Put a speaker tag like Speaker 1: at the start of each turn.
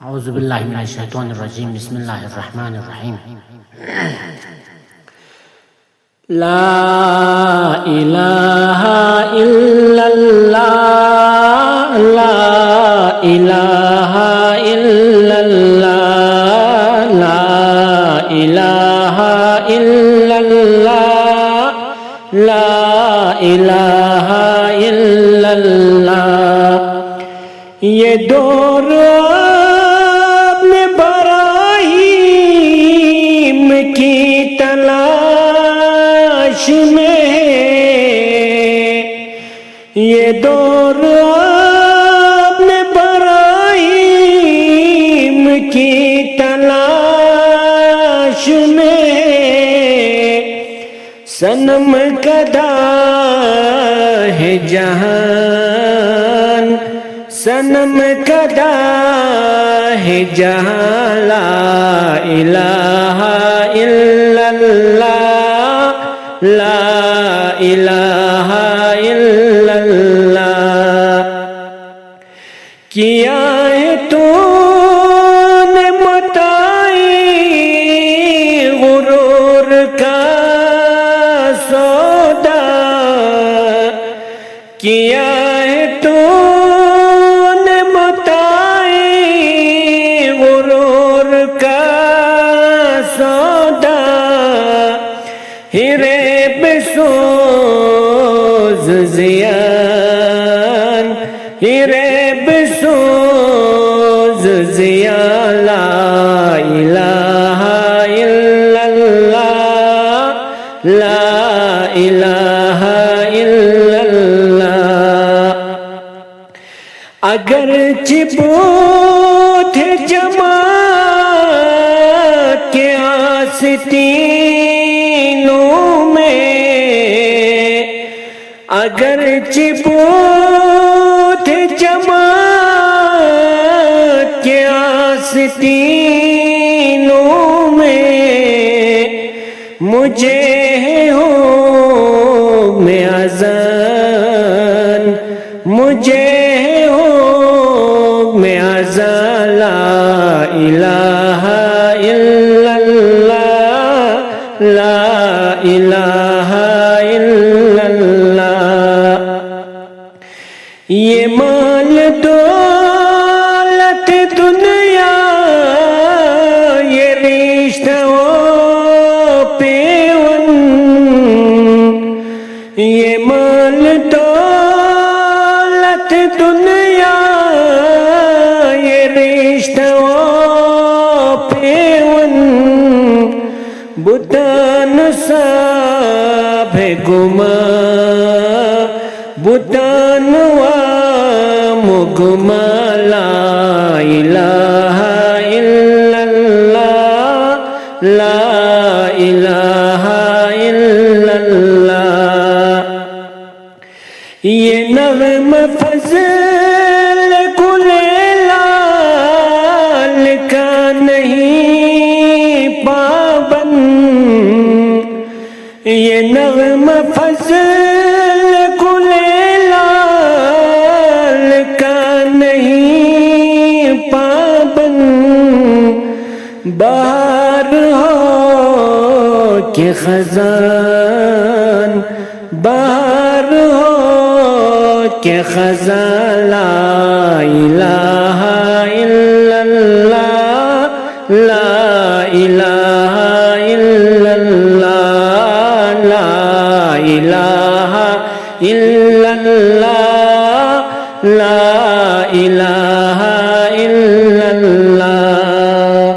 Speaker 1: اعوذ باللہ من الشیطان الرجیم بسم اللہ الرحمن الرحیم لا الہ الا اللہ لا الہ الا اللہ لا الہ الا اللہ لا الہ الا اللہ یہ دور کی تلاش میں یہ دور اپنے براہیم کی تلاش میں صنم کدا ہے جہان صنم کدا ہے جہاں لا الہ الا اللہ لا الہ الا اللہ کیا ہے تو نے متاعی غرور کا سودا کیا ہے تو ہیرے بسوز زیان ہیرے بسوز زیان لا الہ الا اللہ لا الہ الا اللہ اگر چبوت جماعت کے آستینوں میں اگر چبوت جماعت کے آستینوں میں مجھے ہو میں اذان مجھے ہو میں اذان لا الہ الا اللہ لا الہ الا اللہ یہ مال دولت دنیا یہ رشتہ و پیون یہ مال دولت دنیا یہ رشتہ و پیون بتان صاحب گما بتان گما لا الہ الا اللہ لا الہ الا اللہ یہ نغم فضل کل لال کا نہیں پابند یہ نغم فضل کل لال کا نہیں پابند بہار ہو کہ خزان بہار ہو کہ خزان لا الہ الا اللہ لا الہ الا اللہ لا الہ الا اللہ لا الہ